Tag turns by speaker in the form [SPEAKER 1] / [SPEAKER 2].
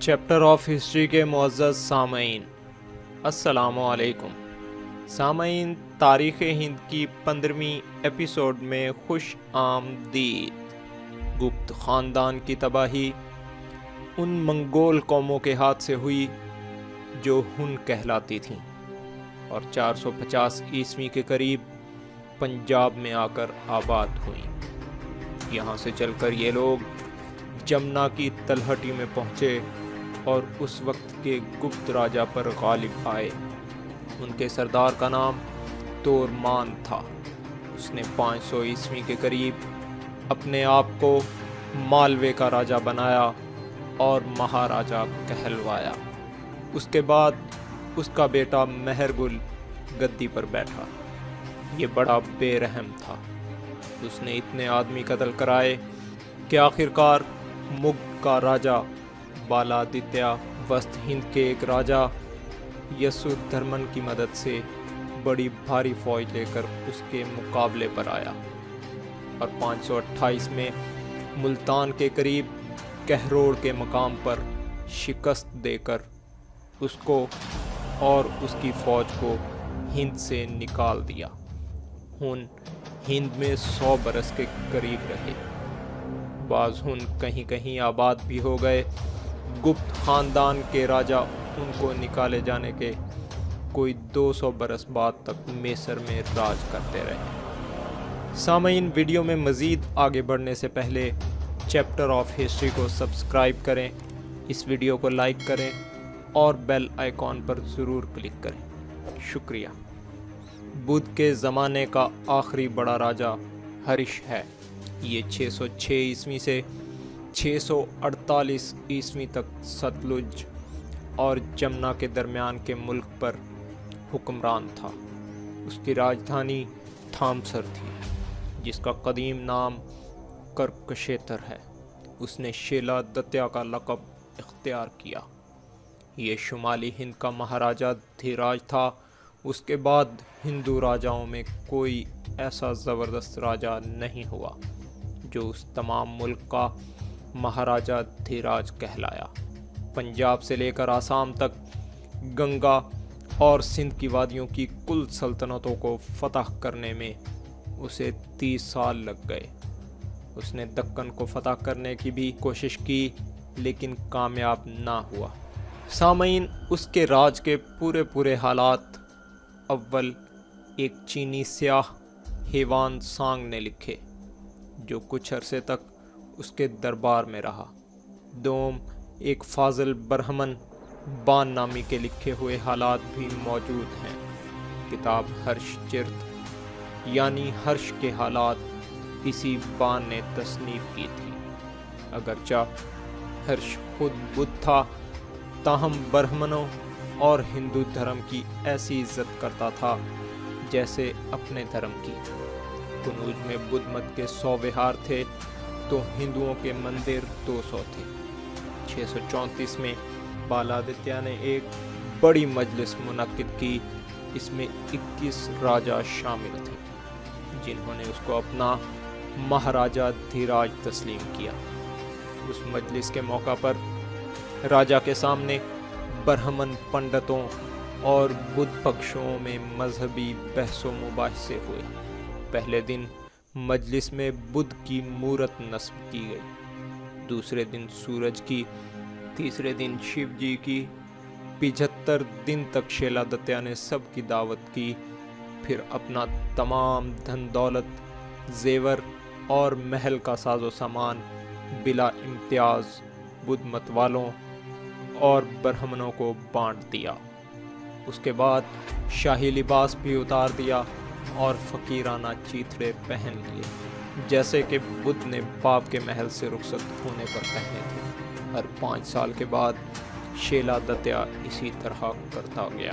[SPEAKER 1] Chapter of history کے معزز سامعین، السلام علیکم۔ سامعین، تاریخ ہند کی 15ویں ایپیسوڈ میں خوش آمدید۔ گپت خاندان کی تباہی ان منگول قوموں کے ہاتھ سے ہوئی جو ہن کہلاتی تھیں، اور 450 عیسوی کے قریب پنجاب میں آ کر آباد ہوئیں۔ یہاں سے چل کر یہ لوگ جمنا کی تلہٹی میں پہنچے اور اس وقت کے گپت راجا پر غالب آئے۔ ان کے سردار کا نام تورمان تھا۔ اس نے 500 عیسوی کے قریب اپنے آپ کو مالوے کا راجا بنایا اور مہاراجا کہلوایا۔ اس کے بعد اس کا بیٹا مہرگل گدی پر بیٹھا۔ یہ بڑا بے رحم تھا۔ اس نے اتنے آدمی قتل کرائے کہ آخرکار مگدھ کا راجا بالادتیہ وسط ہند کے ایک راجا یسودھرمن کی مدد سے بڑی بھاری فوج لے کر اس کے مقابلے پر آیا، اور 528 میں ملتان کے قریب کہروڑ کے مقام پر شکست دے کر اس کو اور اس کی فوج کو ہند سے نکال دیا۔ ہند میں 100 برس کے قریب رہے۔ بعض کہیں کہیں آباد بھی ہو گئے۔ گپت خاندان کے راجا ان کو نکالے جانے کے کوئی 200 برس بعد تک میسر میں راج کرتے رہے۔ سامعین، ویڈیو میں مزید آگے بڑھنے سے پہلے چیپٹر آف ہسٹری کو سبسکرائب کریں، اس ویڈیو کو لائک کریں اور بیل آئیکن پر ضرور کلک کریں۔ شکریہ۔ بدھ کے زمانے کا آخری بڑا راجا ہرش ہے۔ یہ 606 عیسوی سے 648 عیسوی تک ستلج اور جمنا کے درمیان کے ملک پر حکمران تھا۔ اس کی راجدھانی تھامسر تھی، جس کا قدیم نام کرکشیتر ہے۔ اس نے شیلا دتیا کا لقب اختیار کیا۔ یہ شمالی ہند کا مہاراجا دھیراج تھا۔ اس کے بعد ہندو راجاؤں میں کوئی ایسا زبردست راجا نہیں ہوا جو اس تمام ملک کا مہاراجا دھیراج کہلایا۔ پنجاب سے لے کر آسام تک گنگا اور سندھ کی وادیوں کی کل سلطنتوں کو فتح کرنے میں اسے 30 سال لگ گئے۔ اس نے دکن کو فتح کرنے کی بھی کوشش کی، لیکن کامیاب نہ ہوا۔ سامعین، اس کے راج کے پورے حالات اول ایک چینی سیاح ہیوان سانگ نے لکھے، جو کچھ عرصے تک اس کے دربار میں رہا۔ دوم ایک فاضل برہمن بان نامی کے لکھے ہوئے حالات بھی موجود ہیں۔ کتاب ہرش چرت یعنی ہرش کے حالات اسی بان نے تصنیف کی تھی۔ اگرچہ ہرش خود بدھ تھا، تاہم برہمنوں اور ہندو دھرم کی ایسی عزت کرتا تھا جیسے اپنے دھرم کی۔ کنوج میں بدھ مت کے 100 وہار تھے تو ہندوؤں کے مندر 200 تھے۔ 634 میں بالادتیہ نے ایک بڑی مجلس منعقد کی۔ اس میں 21 راجا شامل تھے، جنہوں نے اس کو اپنا مہاراجا دھیراج تسلیم کیا۔ اس مجلس کے موقع پر راجا کے سامنے برہمن پنڈتوں اور بدھ پکشوں میں مذہبی بحث و مباحثے ہوئے۔ پہلے دن مجلس میں بدھ کی مورت نصب کی گئی، دوسرے دن سورج کی، تیسرے دن شیو جی کی۔ 75 دن تک شیلا دتیا نے سب کی دعوت کی، پھر اپنا تمام دھن دولت، زیور اور محل کا ساز و سامان بلا امتیاز بدھ مت والوں اور برہمنوں کو بانٹ دیا۔ اس کے بعد شاہی لباس بھی اتار دیا اور فقیرانہ چیتھڑے پہن لیے، جیسے کہ بدھ نے باپ کے محل سے رخصت ہونے پر پہنے تھے۔ ہر 5 سال کے بعد شیلا دتیا اسی طرح کرتا گیا۔